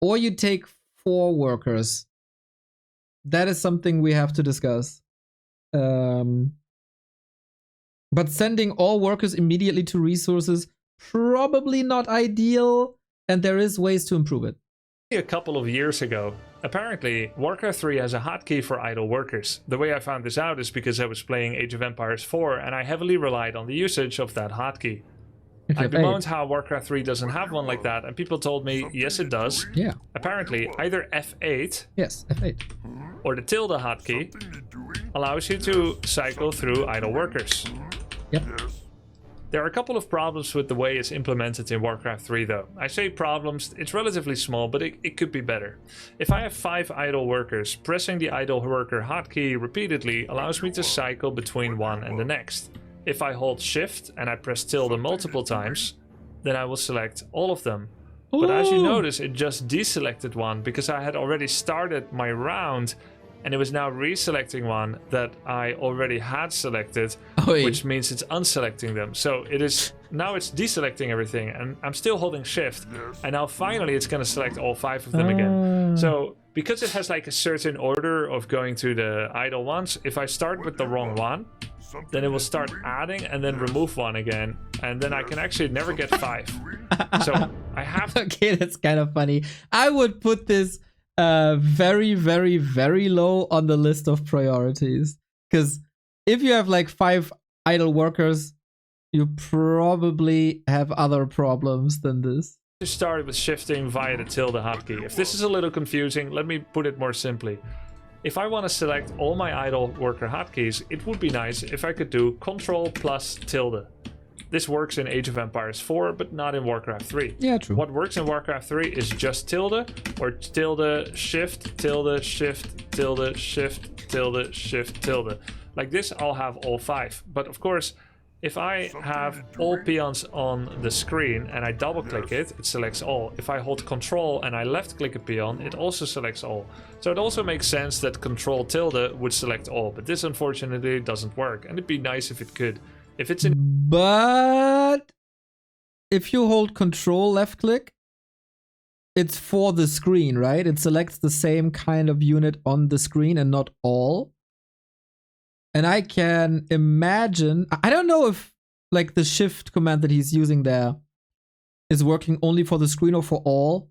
Or you take 4 workers. That is something we have to discuss. But sending all workers immediately to resources, probably not ideal, and there is ways to improve it. A couple of years ago, apparently Warcraft 3 has a hotkey for idle workers. The way I found this out is because I was playing Age of Empires 4 and I heavily relied on the usage of that hotkey. I bemoaned how Warcraft 3 doesn't have one like that, and people told me, yes it does. Yeah. Apparently, either F8 Yes, F8. or the tilde hotkey allows you to cycle through idle workers. Yep. There are a couple of problems with the way it's implemented in Warcraft 3 though. I say problems, it's relatively small, but it could be better. If I have 5 idle workers, pressing the idle worker hotkey repeatedly allows me to cycle between one and the next. If I hold shift and I press tilde multiple times, then I will select all of them. But as you notice, it just deselected one because I had already started my round and it was now reselecting one that I already had selected, which means it's unselecting them. So it is now it's deselecting everything, and I'm still holding shift, and now finally it's going to select all 5 of them again. So because it has like a certain order of going to the idle ones, if I start with the wrong one, then it will start adding and then remove one again, and then I can actually never get 5. So I have to... Okay, that's kind of funny. I would put this very, very, very low on the list of priorities, because if you have like 5 idle workers, you probably have other problems than this. To start with shifting via the tilde hotkey. If this is a little confusing, let me put it more simply. If I want to select all my idle worker hotkeys, it would be nice if I could do Ctrl plus tilde. This works in Age of Empires 4, but not in Warcraft 3. Yeah, true. What works in Warcraft 3 is just tilde, or tilde, shift, tilde, shift, tilde, shift, tilde, shift, tilde. Like this, I'll have all 5. But of course, if I have all peons on the screen and I double click it, it selects all. If I hold Control and I left click a peon, it also selects all. So it also makes sense that Control tilde would select all, but this unfortunately doesn't work, and it'd be nice if it could. If it's in... But if you hold Control left click, it's for the screen, right? It selects the same kind of unit on the screen and not all. And I can imagine, I don't know if like the shift command that he's using there is working only for the screen or for all.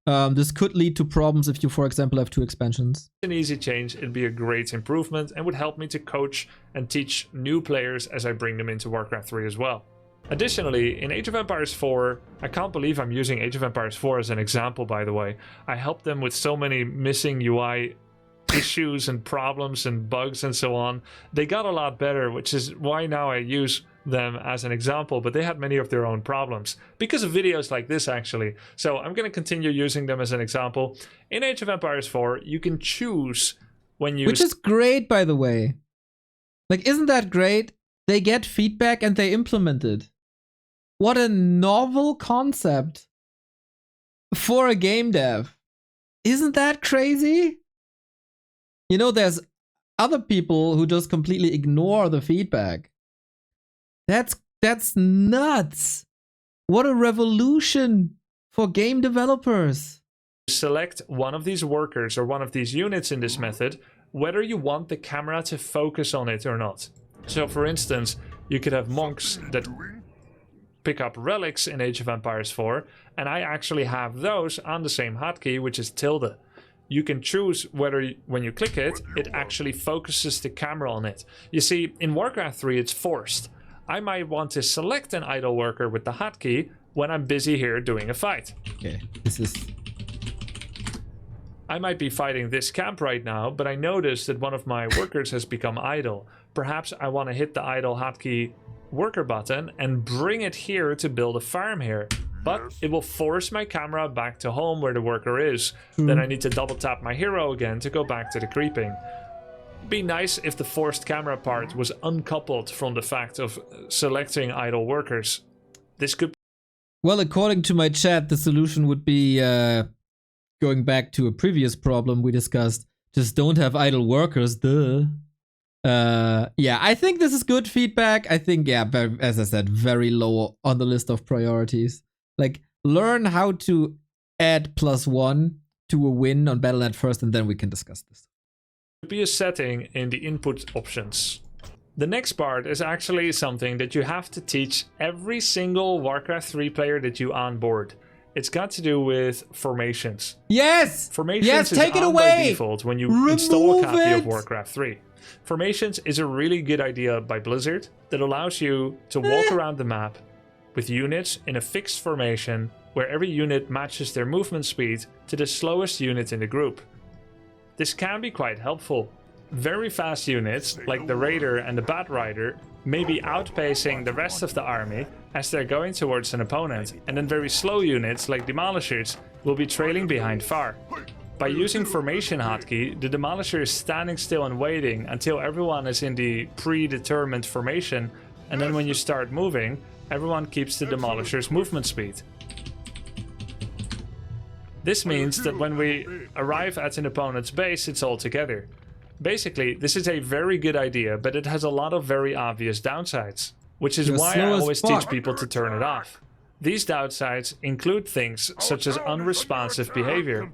This could lead to problems if you, for example, have 2 expansions. An easy change, it'd be a great improvement and would help me to coach and teach new players as I bring them into Warcraft 3 as well. Additionally, in Age of Empires 4, I can't believe I'm using Age of Empires 4 as an example, by the way. I helped them with so many missing UI issues and problems and bugs and so on. They got a lot better, which is why now I use them as an example, but they had many of their own problems because of videos like this, actually. So I'm going to continue using them as an example. In Age of Empires 4, you can choose when you... Which is great, by the way. Like, isn't that great? They get feedback and they implement it. What a novel concept for a game dev. Isn't that crazy? You know, there's other people who just completely ignore the feedback. That's nuts. What a revolution for game developers. Select one of these workers or one of these units in this method, whether you want the camera to focus on it or not. So for instance, you could have monks that pick up relics in Age of Empires 4, and I actually have those on the same hotkey, which is tilde. You can choose whether, when you click it, it actually focuses the camera on it. You see, in Warcraft 3, it's forced. I might want to select an idle worker with the hotkey when I'm busy here doing a fight. Okay, this is... I might be fighting this camp right now, but I notice that one of my workers has become idle. Perhaps I want to hit the idle hotkey worker button and bring it here to build a farm here. But it will force my camera back to home where the worker is. Then I need to double tap my hero again to go back to the creeping. It'd be nice if the forced camera part was uncoupled from the fact of selecting idle workers. This could... Well, according to my chat, the solution would be going back to a previous problem we discussed. Just don't have idle workers, duh. Yeah, I think this is good feedback. I think, yeah, as I said, very low on the list of priorities. Like, learn how to add +1 to a win on Battle.net first, and then we can discuss this. Be a setting in the input options. The next part is actually something that you have to teach every single Warcraft 3 player that you onboard. It's got to do with formations. Yes! Formations yes, is take it on away! by default when you install a copy it! of Warcraft 3. Formations is a really good idea by Blizzard that allows you to walk around the map with units in a fixed formation where every unit matches their movement speed to the slowest unit in the group. This can be quite helpful. Very fast units, like the Raider and the Bat Rider, may be outpacing the rest of the army as they're going towards an opponent, and then very slow units, like Demolishers, will be trailing behind far. By using Formation Hotkey, the Demolisher is standing still and waiting until everyone is in the predetermined formation, and then when you start moving, everyone keeps the Demolisher's movement speed. This means that when we arrive at an opponent's base, it's all together. Basically, this is a very good idea, but it has a lot of very obvious downsides, which is why I always teach people to turn it off. These downsides include things such as unresponsive behavior.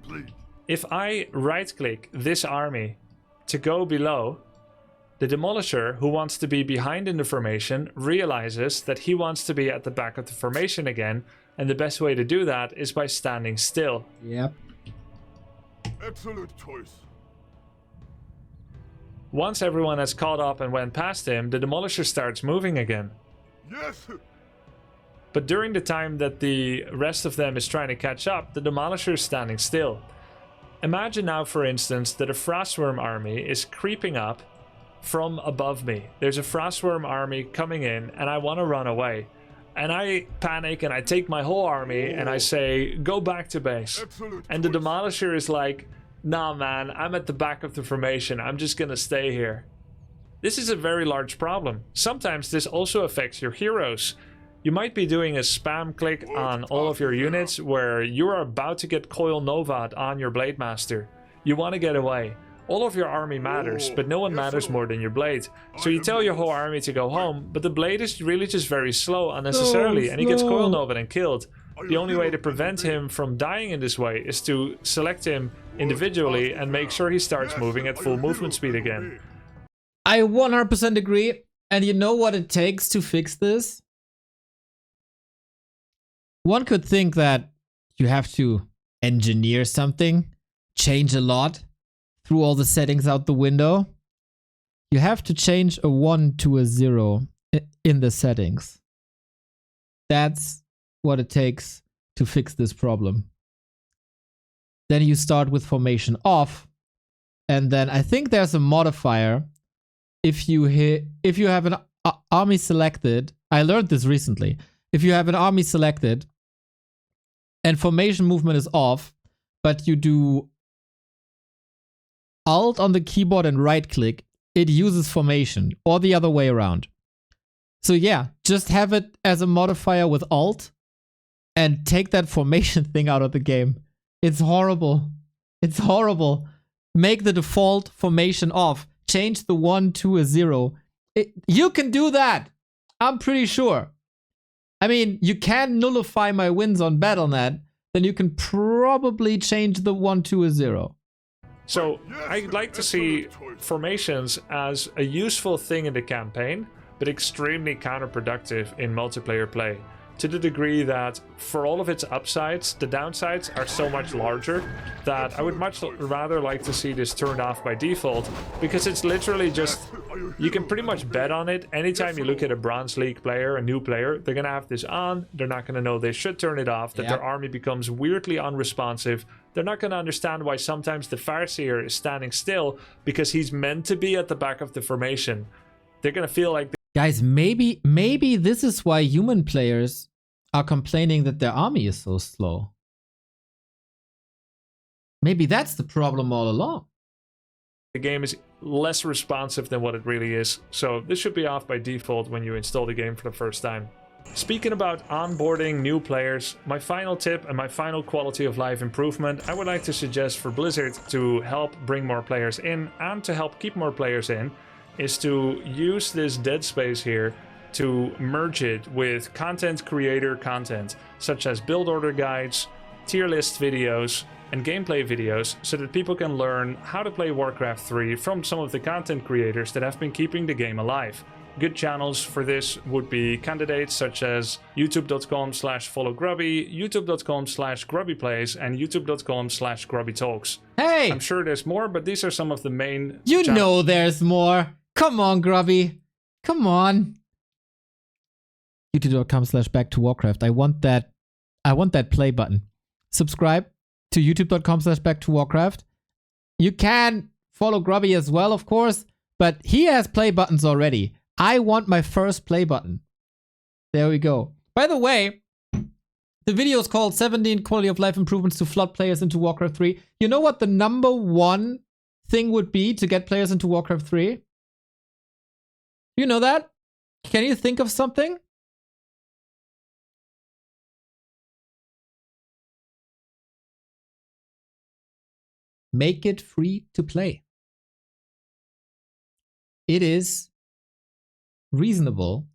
If I right-click this army to go below, the Demolisher, who wants to be behind in the formation, realizes that he wants to be at the back of the formation again, and the best way to do that is by standing still. Yep. Excellent choice. Once everyone has caught up and went past him, the Demolisher starts moving again. Yes. But during the time that the rest of them is trying to catch up, the Demolisher is standing still. Imagine now, for instance, that a Frostworm army is creeping up from above me. There's a Frostworm army coming in and I want to run away. And I panic and I take my whole army and I say, go back to base. And the Demolisher is like, nah man, I'm at the back of the formation. I'm just gonna stay here. This is a very large problem. Sometimes this also affects your heroes. You might be doing a spam click on all of your units where you are about to get QoL Novad on your Blade Master. You want to get away. All of your army matters, but no one matters more than your blade. So you tell your whole army to go home, but the blade is really just very slow unnecessarily, and he gets QoL Novad and killed. The only way to prevent him from dying in this way is to select him individually and make sure he starts moving at full movement speed again. I 100% agree. And you know what it takes to fix this? One could think that you have to engineer something, change a lot, throw all the settings out the window. You have to change a 1 to a 0 in the settings. That's what it takes to fix this problem. Then you start with formation off, and then I think there's a modifier. If you have an army selected, I learned this recently. If you have an army selected and formation movement is off, but you do Alt on the keyboard and right click, it uses formation, or the other way around. So yeah, just have it as a modifier with Alt and take that formation thing out of the game. It's horrible. It's horrible. Make the default formation off. Change the 1 to a 0. You can do that. I'm pretty sure. I mean, you can nullify my wins on Battle.net, then you can probably change the 1 to a 0. So I'd like to see formations as a useful thing in the campaign, but extremely counterproductive in multiplayer play. To the degree that for all of its upsides, the downsides are so much larger that I would much rather like to see this turned off by default, because it's literally just, you can pretty much bet on it. Anytime you look at a Bronze League player, a new player, they're going to have this on, they're not going to know they should turn it off, that their army becomes weirdly unresponsive. They're not going to understand why sometimes the Farseer is standing still because he's meant to be at the back of the formation. They're going to feel like... Guys, maybe this is why human players are complaining that their army is so slow. Maybe that's the problem all along. The game is less responsive than what it really is, so this should be off by default when you install the game for the first time. Speaking about onboarding new players, my final tip and my final quality of life improvement I would like to suggest for Blizzard to help bring more players in and to help keep more players in is to use this dead space here to merge it with content creator content, such as build order guides, tier list videos, and gameplay videos, so that people can learn how to play Warcraft 3 from some of the content creators that have been keeping the game alive. Good channels for this would be candidates such as youtube.com/followgrubby, youtube.com/grubbyplays, and youtube.com/grubbytalks. Hey! I'm sure there's more, but these are some of the main You know there's more. Come on, Grubby. Come on. youtube.com/back2warcraft. I want that play button. Subscribe to youtube.com/back2warcraft. You can follow Grubby as well, of course, but he has play buttons already. I want my first play button. There we go. By the way, the video is called 17 Quality of Life Improvements to Flood Players into Warcraft 3. You know what the #1 thing would be to get players into Warcraft 3? You know that? Can you think of something? Make it free to play. It is reasonable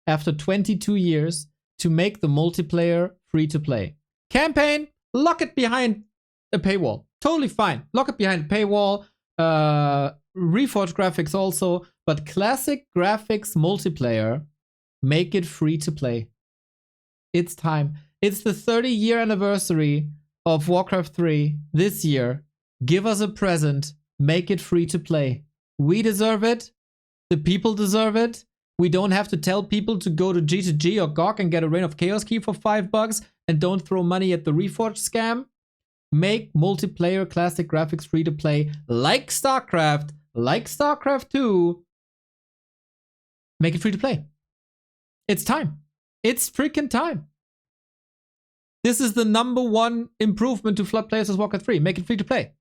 after 22 years to make the multiplayer free to play. Campaign, lock it behind a paywall. Totally fine. Lock it behind a paywall. Reforge graphics also, but classic graphics multiplayer, make it free to play. It's time. It's the 30-year anniversary of Warcraft 3 this year. Give us a present. Make it free to play. We deserve it. The people deserve it. We don't have to tell people to go to G2G or GOG and get a Reign of Chaos key for $5 and don't throw money at the Reforged scam. Make multiplayer classic graphics free to play like StarCraft 2. Make it free to play. It's time. It's freaking time. This is the #1 improvement to flood players as Warcraft 3. Make it free to play.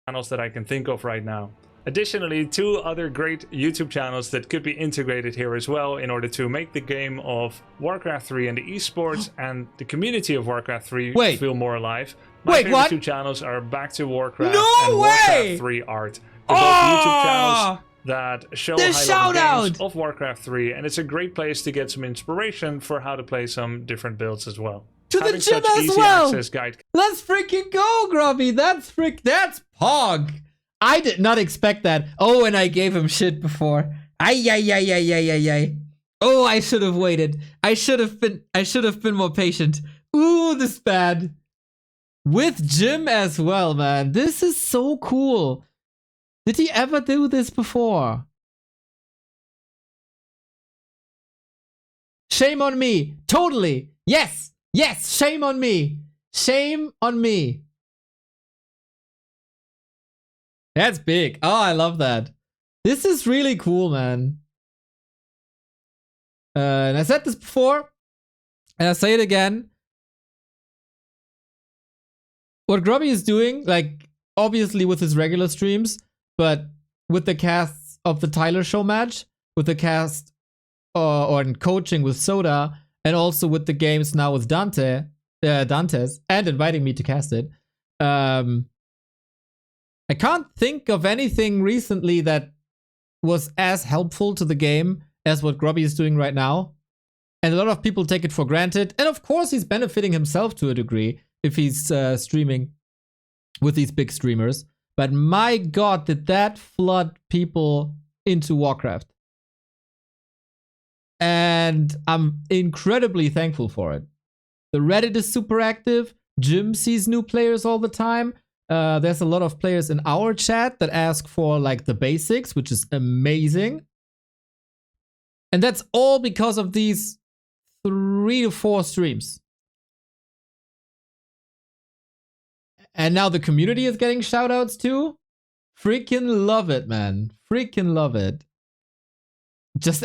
Channels that I can think of right now. Additionally, 2 other great YouTube channels that could be integrated here as well in order to make the game of Warcraft 3 and the esports and the community of Warcraft 3 feel more alive. My favorite what? 2 channels are Back to Warcraft No and way! Warcraft 3 Art. They're both YouTube channels that show high-level games of Warcraft 3, and it's a great place to get some inspiration for how to play some different builds as well. To Having the gym such as easy well. access guide. Let's freaking go, Grubby. That's Pog. I did not expect that. Oh, and I gave him shit before. Ay. Oh, I should have waited. I should have been more patient. Ooh, this is bad. With Jim as well, man. This is so cool. Did he ever do this before? Shame on me. Totally. Yes. Shame on me. Shame on me. That's big. Oh, I love that. This is really cool, man. And I said this before, and I say it again. What Grubby is doing, like, obviously with his regular streams, but with the casts of the Tyler Show match, with the cast or in coaching with Soda, and also with the games now with Dantes, and inviting me to cast it. I can't think of anything recently that was as helpful to the game as what Grubby is doing right now. And a lot of people take it for granted. And of course, he's benefiting himself to a degree if he's streaming with these big streamers. But my god, did that flood people into Warcraft. And I'm incredibly thankful for it. The Reddit is super active. Jim sees new players all the time. There's a lot of players in our chat that ask for like the basics, which is amazing. And that's all because of these 3 to 4 streams. And now the community is getting shoutouts too. Freaking love it, man. Freaking love it. Just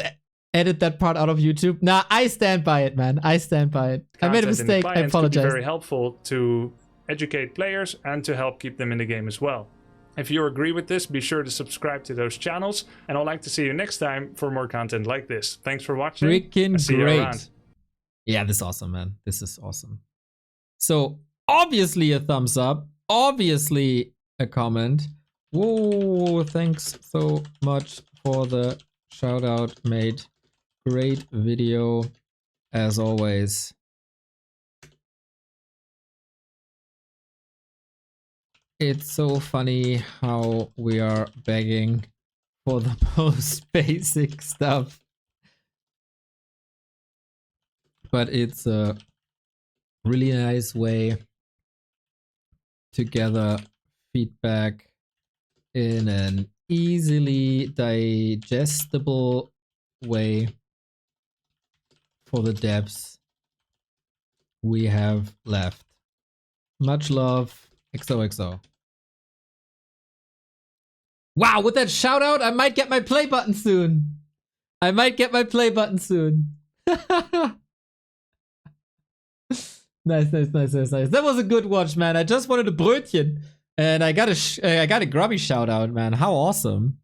edit that part out of YouTube. Nah, I stand by it, man. I stand by it. I made a mistake. I apologize. Could be very helpful to educate players and to help keep them in the game as well. If you agree with this, be sure to subscribe to those channels, and I'd like to see you next time for more content like this. Thanks for watching. Freaking see you great. around. Yeah, this is awesome, man. This is awesome. So, obviously a thumbs up, obviously a comment. Whoa, thanks so much for the shout out, mate. Great video as always. It's so funny how we are begging for the most basic stuff. But it's a really nice way to gather feedback in an easily digestible way for the devs we have left. Much love. XOXO. Wow, with that shout out, I might get my play button soon. Nice. That was a good watch, man. I just wanted a brötchen. And I got a grubby shout out, man. How awesome.